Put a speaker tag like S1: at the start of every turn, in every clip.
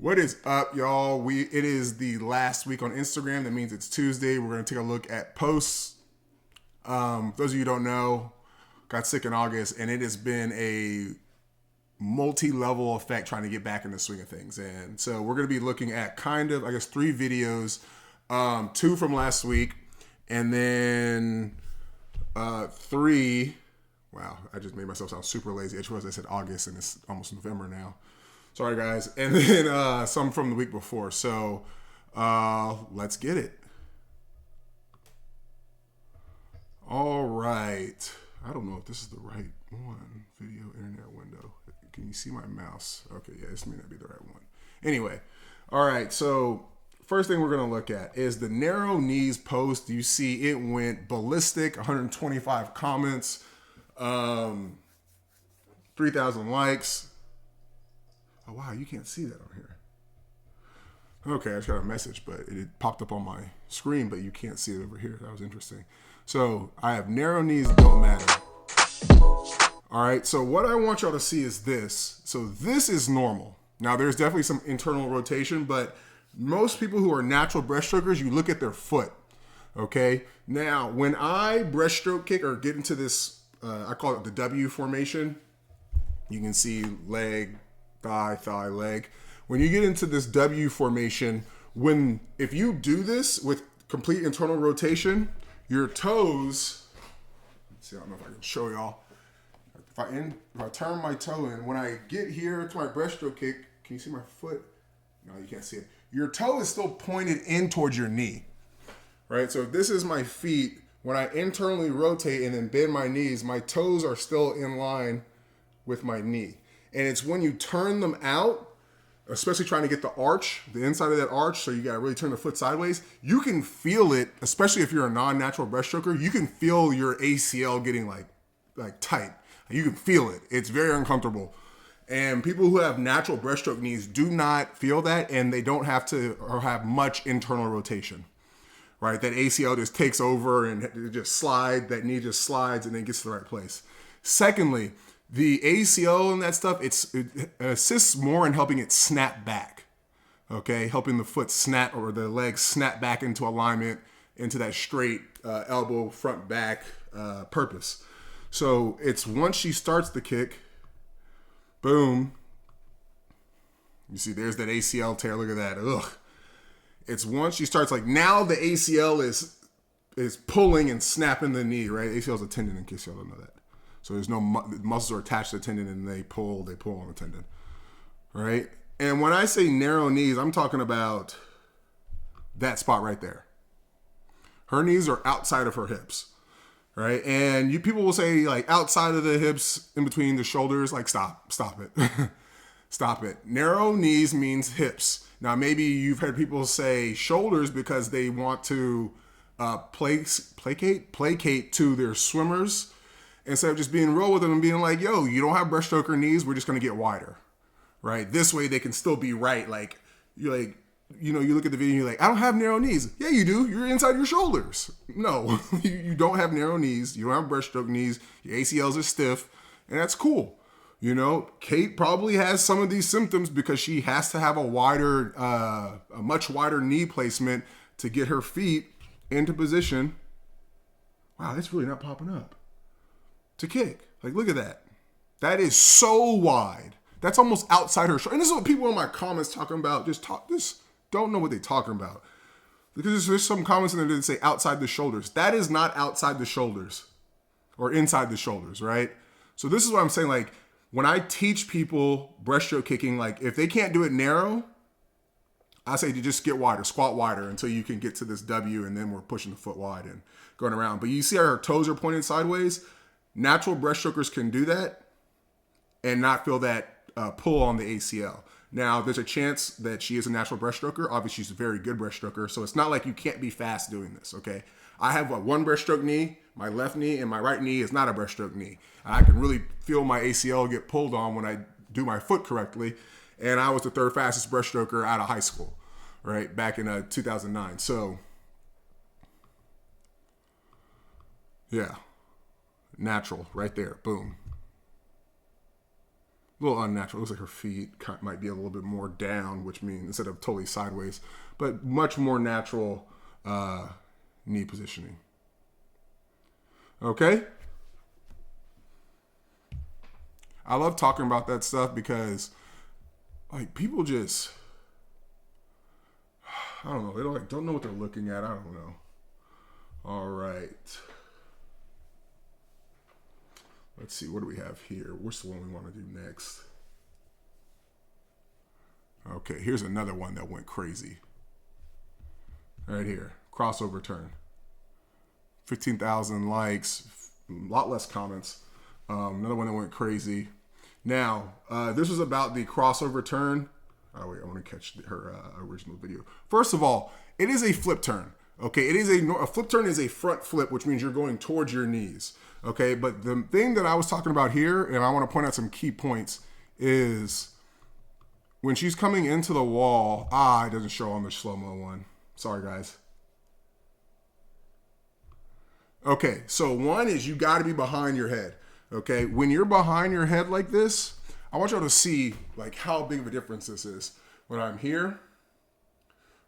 S1: What is up, y'all? It is the last week on Instagram. That means it's Tuesday. We're gonna take a look at posts. Those of you who don't know, got sick in August, and it has been a multi-level effect trying to get back in the swing of things. And so we're gonna be looking at three videos, two from last week, and then three. Wow, I just made myself sound super lazy. I realized I said August, and it's almost November now. Sorry, guys. And then some from the week before. So let's get it. All right. I don't know if this is the right one. Video internet window. Can you see my mouse? Okay, yeah, this may not be the right one. Anyway, all right. So first thing we're going to look at is the narrow knees post. You see it went ballistic, 125 comments, 3,000 likes. Oh, wow, you can't see that on here. Okay, I just got a message, but it popped up on my screen, but you can't see it over here. That was interesting. So I have narrow knees don't matter. All right, so what I want y'all to see is this. So this is normal. Now, there's definitely some internal rotation, but most people who are natural breaststrokers, you look at their foot, okay? Now, when I breaststroke kick or get into this, I call it the W formation. You can see leg, thigh, leg. When you get into this W formation, if you do this with complete internal rotation, your toes, let's see, I don't know if I can show y'all. If I turn my toe in, when I get here to my breaststroke kick, can you see my foot? No, you can't see it. Your toe is still pointed in towards your knee, right? So if this is my feet, when I internally rotate and then bend my knees, my toes are still in line with my knee. And it's when you turn them out, especially trying to get the arch, the inside of that arch, so you got to really turn the foot sideways, you can feel it, especially if you're a non-natural breaststroker, you can feel your ACL getting like tight. You can feel it. It's very uncomfortable. And people who have natural breaststroke knees do not feel that, and they don't have to or have much internal rotation, right? That ACL just takes over and it just slides, that knee just slides and then gets to the right place. Secondly, the ACL and that stuff, it assists more in helping it snap back, okay? Helping the foot snap or the leg snap back into alignment, into that straight elbow, front, back purpose. So it's once she starts the kick, boom. You see, there's that ACL tear. Look at that. Ugh. It's once she starts, like now the ACL is pulling and snapping the knee, right? ACL is a tendon, in case y'all don't know that. So there's no muscles are attached to the tendon and they pull on the tendon, right? And when I say narrow knees, I'm talking about that spot right there. Her knees are outside of her hips, right? And people will say like outside of the hips, in between the shoulders, like stop it. Stop it. Narrow knees means hips. Now, maybe you've heard people say shoulders because they want to placate to their swimmers, instead of just being real with them and being like, yo, you don't have breaststroker knees, we're just going to get wider, right? This way they can still be right. Like, you're like, you look at the video and you're like, I don't have narrow knees. Yeah, you do. You're inside your shoulders. No, you don't have narrow knees. You don't have breaststroke knees. Your ACLs are stiff, and that's cool. Kate probably has some of these symptoms because she has to have a much wider knee placement to get her feet into position. Wow, that's really not popping up. To kick. Like, look at that. That is so wide. That's almost outside her shoulder. And this is what people in my comments talking about. Just don't know what they're talking about. Because there's some comments in there that say outside the shoulders. That is not outside the shoulders or inside the shoulders, right? So this is what I'm saying. Like, when I teach people breaststroke kicking, like if they can't do it narrow, I say to just get wider, squat wider until you can get to this W, and then we're pushing the foot wide and going around. But you see how her toes are pointed sideways? Natural breaststrokers can do that and not feel that pull on the ACL. Now, there's a chance that she is a natural breaststroker. Obviously, she's a very good breaststroker, so it's not like you can't be fast doing this, okay? I have one breaststroke knee, my left knee, and my right knee is not a breaststroke knee. I can really feel my ACL get pulled on when I do my foot correctly, and I was the third fastest breaststroker out of high school, right, back in 2009. So, yeah. Natural, right there. Boom. A little unnatural. It looks like her feet might be a little bit more down, which means instead of totally sideways, but much more natural knee positioning. Okay? I love talking about that stuff because, like, people just, I don't know, they don't know what they're looking at. I don't know. All right. Let's see, what do we have here? What's the one we want to do next? Okay, here's another one that went crazy. Right here, crossover turn. 15,000 likes, a lot less comments. Another one that went crazy. Now, this was about the crossover turn. Oh wait, I want to catch her original video. First of all, it is a flip turn. Okay, it is a flip turn is a front flip, which means you're going towards your knees. Okay, but the thing that I was talking about here, and I want to point out some key points, is when she's coming into the wall. It doesn't show on the slow-mo one. Sorry, guys. Okay, so one is you got to be behind your head. Okay, when you're behind your head like this, I want y'all to see like how big of a difference this is. When I'm here,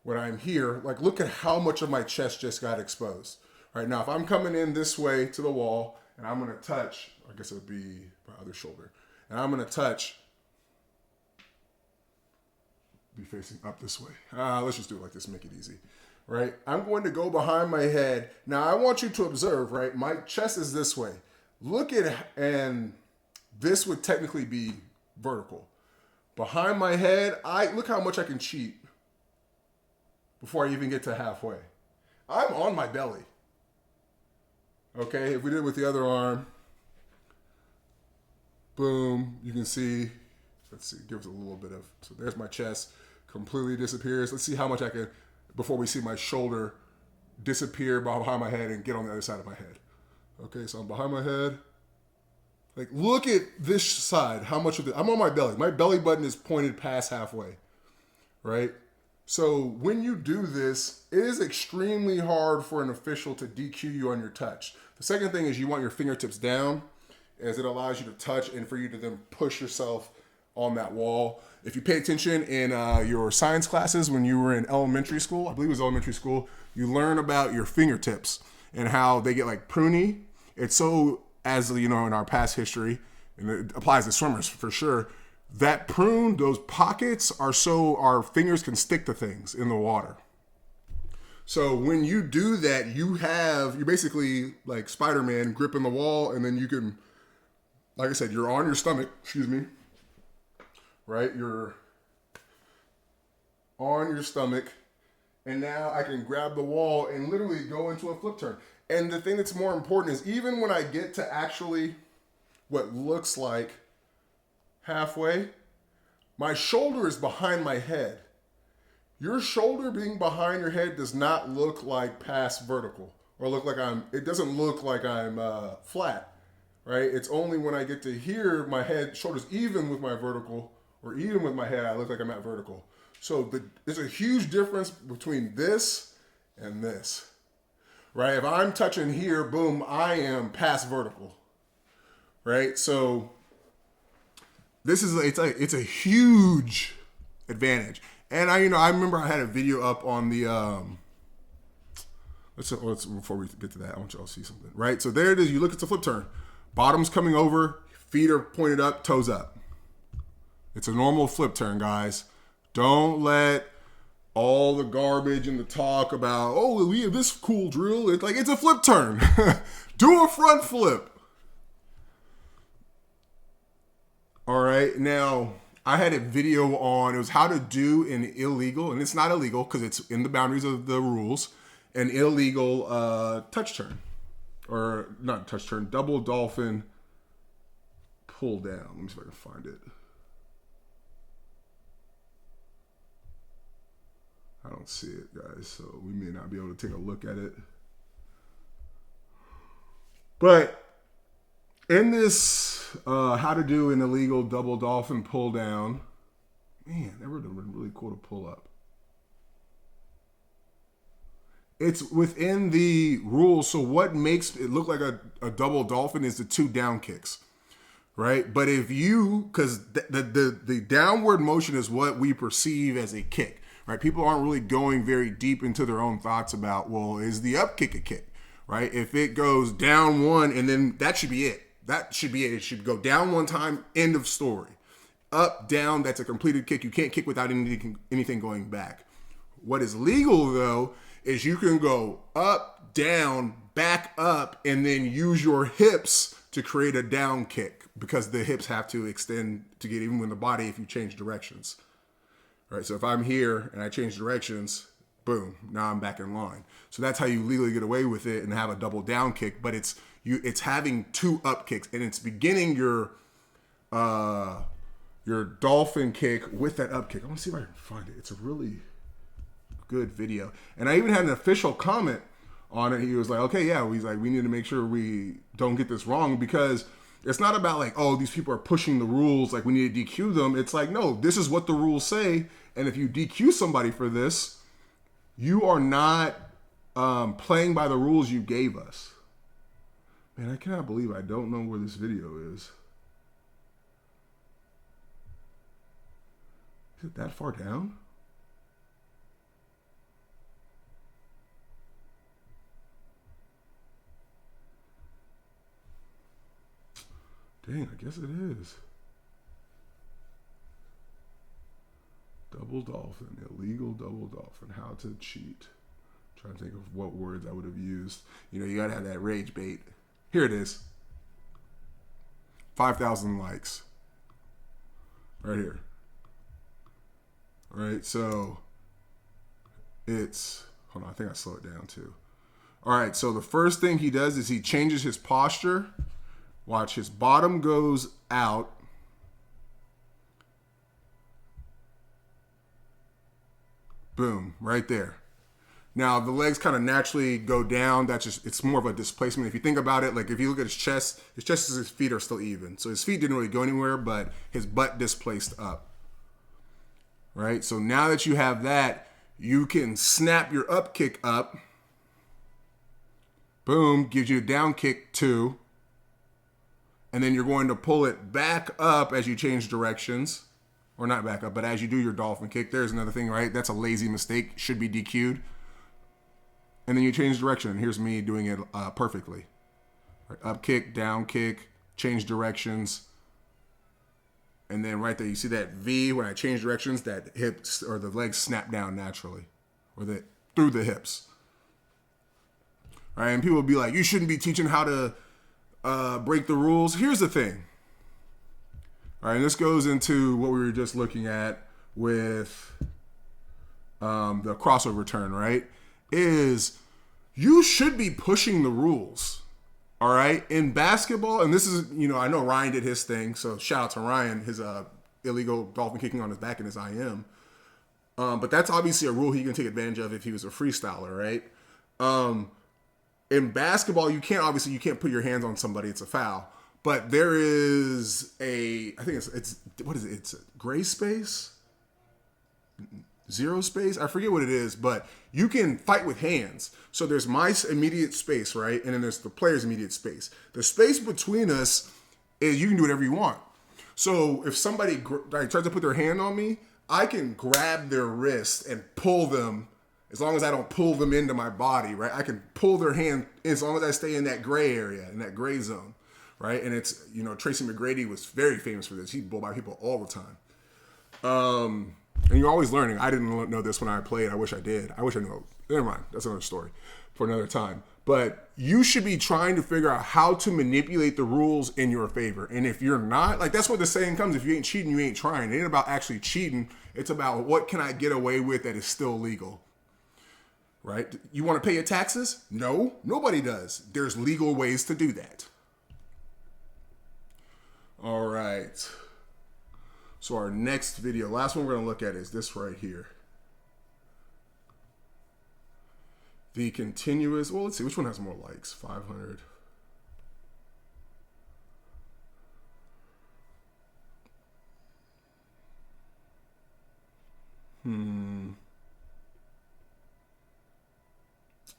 S1: like look at how much of my chest just got exposed. Right now, if I'm coming in this way to the wall and I'm gonna touch, I guess it would be my other shoulder, and I'm gonna touch, be facing up this way. Let's just do it like this, make it easy. Right, I'm going to go behind my head. Now I want you to observe, right, my chest is this way. Look at, and this would technically be vertical. Behind my head, look how much I can cheat before I even get to halfway. I'm on my belly. Okay, if we did it with the other arm, boom, you can see, let's see, give us a little bit of, so there's my chest, completely disappears. Let's see how much I can, before we see my shoulder disappear behind my head and get on the other side of my head. Okay, so I'm behind my head. Like, look at this side, how much of it, I'm on my belly. My belly button is pointed past halfway, right? So when you do this, it is extremely hard for an official to DQ you on your touch. The second thing is you want your fingertips down, as it allows you to touch and for you to then push yourself on that wall. If you pay attention in your science classes when you were in elementary school, I believe it was elementary school, you learn about your fingertips and how they get like pruny. It's so, as you know, in our past history, and it applies to swimmers for sure, that prune, those pockets are so our fingers can stick to things in the water. So when you do that, you're basically like Spider-Man gripping the wall, and then you can, like I said, you're on your stomach, right? You're on your stomach, and now I can grab the wall and literally go into a flip turn. And the thing that's more important is even when I get to actually what looks like halfway, my shoulder is behind my head. Your shoulder being behind your head does not look like past vertical or look like it doesn't look like I'm flat, right? It's only when I get to here, my head, shoulders even with my vertical or even with my head, I look like I'm at vertical. So there's a huge difference between this and this. Right, if I'm touching here, boom, I am past vertical, right? So this is it's a huge advantage. And I remember I had a video up on the let's before we get to that, I want y'all to see something, right? So there it is. You look at the flip turn, bottom's coming over, feet are pointed up, toes up. It's a normal flip turn, guys. Don't let all the garbage and the talk about, oh, we have this cool drill. It's a flip turn. Do a front flip. All right. Now, I had a video on, it was how to do an illegal, and it's not illegal because it's in the boundaries of the rules, an illegal touch turn. Or not touch turn, double dolphin pull down. Let me see if I can find it. I don't see it, guys, so we may not be able to take a look at it. But in this how to do an illegal double dolphin pull down, man, that would have been really cool to pull up. It's within the rules, so what makes it look like a double dolphin is the two down kicks. right? But if you, because the downward motion is what we perceive as a kick, right? People aren't really going very deep into their own thoughts about, well, is the up kick a kick, right? If it goes down one and then that should be it. That should be it. It should go down one time, end of story. Up, down, that's a completed kick. You can't kick without anything going back. What is legal, though, is you can go up, down, back up, and then use your hips to create a down kick because the hips have to extend to get even with the body if you change directions. All right, so if I'm here and I change directions, boom, now I'm back in line. So that's how you legally get away with it and have a double down kick, but it's having two up kicks, and it's beginning your dolphin kick with that up kick. I want to see if I can find it. It's a really good video. And I even had an official comment on it. He was like, okay, yeah, he's like, we need to make sure we don't get this wrong, because it's not about like, oh, these people are pushing the rules, like we need to DQ them. It's like, no, this is what the rules say. And if you DQ somebody for this, you are not playing by the rules you gave us. Man, I cannot believe I don't know where this video is. Is it that far down? Dang, I guess it is. Double dolphin, illegal double dolphin, how to cheat. Trying to think of what words I would have used. You know, you gotta have that rage bait. Here it is. 5,000 likes. Right here. All right, so it's, hold on, I think I slow it down too. All right, so the first thing he does is he changes his posture. Watch, his bottom goes out. Boom, right there. Now, the legs kind of naturally go down. That's just, it's more of a displacement. If you think about it, like if you look at his chest and his feet are still even. So his feet didn't really go anywhere, but his butt displaced up. Right? So now that you have that, you can snap your up kick up. Boom, gives you a down kick 2. And then you're going to pull it back up as you change directions. Or not back up, but as you do your dolphin kick. There's another thing, right? That's a lazy mistake. Should be DQ'd. And then you change direction. And here's me doing it perfectly. Right, up kick, down kick, change directions. And then right there, you see that V when I change directions, that hips or the legs snap down naturally. Or through the hips. All right, and people will be like, you shouldn't be teaching how to break the rules. Here's the thing. All right, and this goes into what we were just looking at with the crossover turn, right? Is you should be pushing the rules, all right? In basketball, and this is, you know, I know Ryan did his thing, so shout out to Ryan, his illegal dolphin kicking on his back in his IM. But that's obviously a rule he can take advantage of if he was a freestyler, right? In basketball, you can't put your hands on somebody, it's a foul. But there is I think it's what is it? It's a gray space? Zero space? I forget what it is, but you can fight with hands. So there's my immediate space, right? And then there's the player's immediate space. The space between us is you can do whatever you want. So if somebody tries to put their hand on me, I can grab their wrist and pull them as long as I don't pull them into my body, right? I can pull their hand as long as I stay in that gray area, in that gray zone. Right, and it's, you know, Tracy McGrady was very famous for this. He'd blow by people all the time. And you're always learning. I didn't know this when I played. I wish I did. I wish I knew. Never mind. That's another story for another time. But you should be trying to figure out how to manipulate the rules in your favor. And if you're not, like, that's where the saying comes. If you ain't cheating, you ain't trying. It ain't about actually cheating. It's about what can I get away with that is still legal. Right? You want to pay your taxes? No, nobody does. There's legal ways to do that. All right. So our next video, last one we're going to look at is this right here. The continuous, well, let's see, which one has more likes? 500.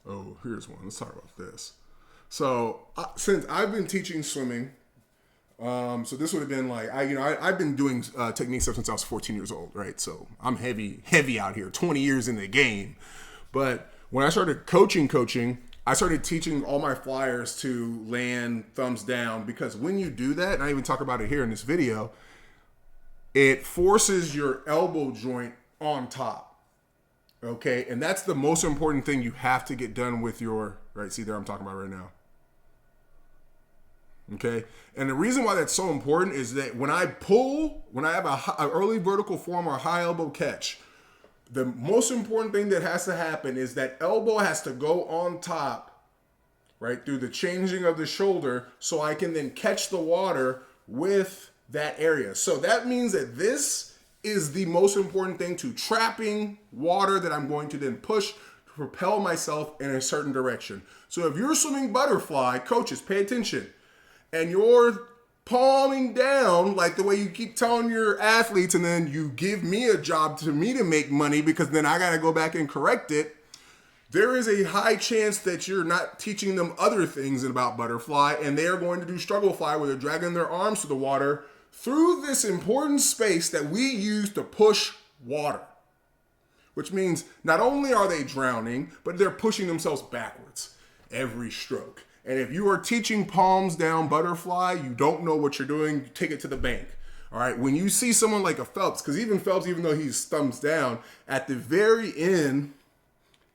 S1: Oh, here's one. Let's talk about this. So since I've been teaching swimming, So this would have been like, I've been doing technique stuff since I was 14 years old, right? So I'm heavy out here, 20 years in the game. But when I started coaching, I started teaching all my flyers to land thumbs down, because when you do that, and I even talk about it here in this video, it forces your elbow joint on top. Okay, and that's the most important thing you have to get done with your, right, see there I'm talking about right now. Okay, and the reason why that's so important is that when I have an early vertical form or high elbow catch, the most important thing that has to happen is that elbow has to go on top, right, through the changing of the shoulder, so I can then catch the water with that area. So that means that this is the most important thing to trapping water that I'm going to then push to propel myself in a certain direction. So if you're swimming butterfly, coaches, pay attention, and you're palming down like the way you keep telling your athletes, and then you give me a job to make money because then I got to go back and correct it, there is a high chance that you're not teaching them other things about butterfly, and they are going to do struggle fly where they're dragging their arms to the water through this important space that we use to push water. Which means not only are they drowning, but they're pushing themselves backwards every stroke. And if you are teaching palms down butterfly, you don't know what you're doing, you take it to the bank. All right, when you see someone like a Phelps, because even Phelps, even though he's thumbs down, at the very end,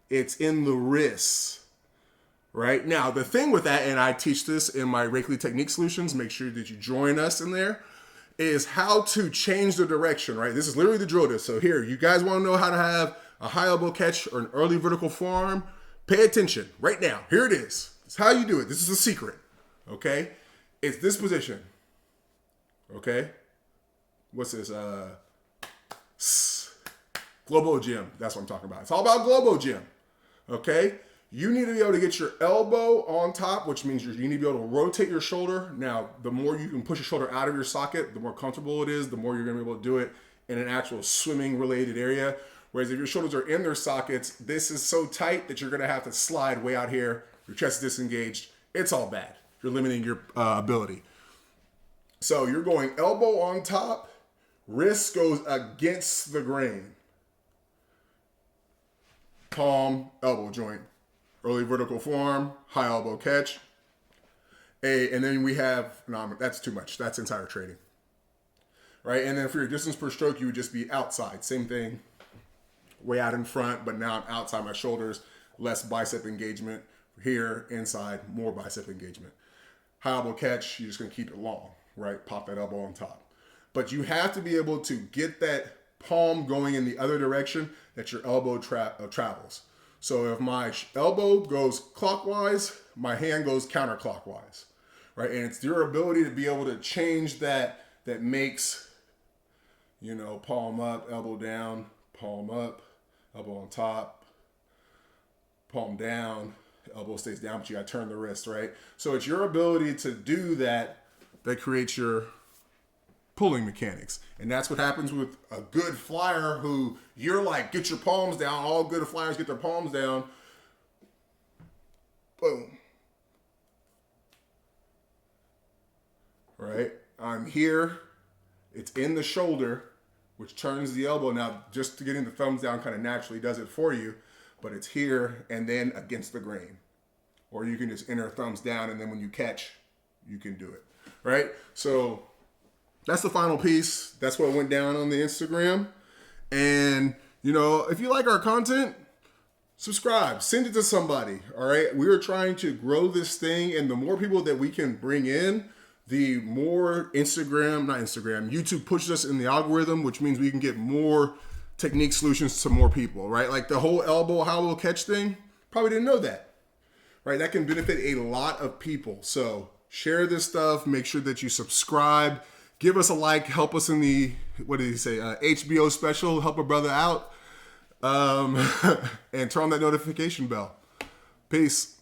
S1: it's in the wrists. Right? Now, the thing with that, and I teach this in my Rakely Technique Solutions, make sure that you join us in there, is how to change the direction, right? This is literally the drill disc. So here, you guys want to know how to have a high elbow catch or an early vertical forearm? Pay attention right now. Here it is. It's how you do it. This is a secret, okay? It's this position, okay? What's this? Globo Gym. That's what I'm talking about. It's all about Globo Gym, okay? You need to be able to get your elbow on top, which means you need to be able to rotate your shoulder. Now, the more you can push your shoulder out of your socket, the more comfortable it is, the more you're going to be able to do it in an actual swimming related area. Whereas if your shoulders are in their sockets, this is so tight that you're going to have to slide way out here. Your chest is disengaged. It's all bad. You're limiting your ability. So you're going elbow on top, wrist goes against the grain. Palm, elbow joint. Early vertical forearm, high elbow catch. And then we have, no, that's too much. That's entire trading. Right? And then for your distance per stroke, you would just be outside. Same thing. Way out in front, but now I'm outside my shoulders. Less bicep engagement. Here, inside, more bicep engagement. High elbow catch, you're just going to keep it long, right? Pop that elbow on top. But you have to be able to get that palm going in the other direction that your elbow travels. So if my elbow goes clockwise, my hand goes counterclockwise, right? And it's your ability to be able to change that makes, palm up, elbow down, palm up, elbow on top, palm down, elbow stays down, but you got to turn the wrist, right? So it's your ability to do that creates your pulling mechanics. And that's what happens with a good flyer who you're like, get your palms down. All good flyers get their palms down. Boom. Right? I'm here. It's in the shoulder, which turns the elbow. Now, just getting the thumbs down kind of naturally does it for you, but it's here and then against the grain. Or you can just enter thumbs down, and then when you catch, you can do it. Right? So that's the final piece. That's what went down on the Instagram. And, if you like our content, subscribe, send it to somebody. All right. We are trying to grow this thing. And the more people that we can bring in, the more YouTube pushes us in the algorithm, which means we can get more technique solutions to more people, right? Like the whole elbow, how we'll catch thing, probably didn't know that, right? That can benefit a lot of people. So share this stuff. Make sure that you subscribe. Give us a like. Help us in the, what did he say? HBO special. Help a brother out. And turn on that notification bell. Peace.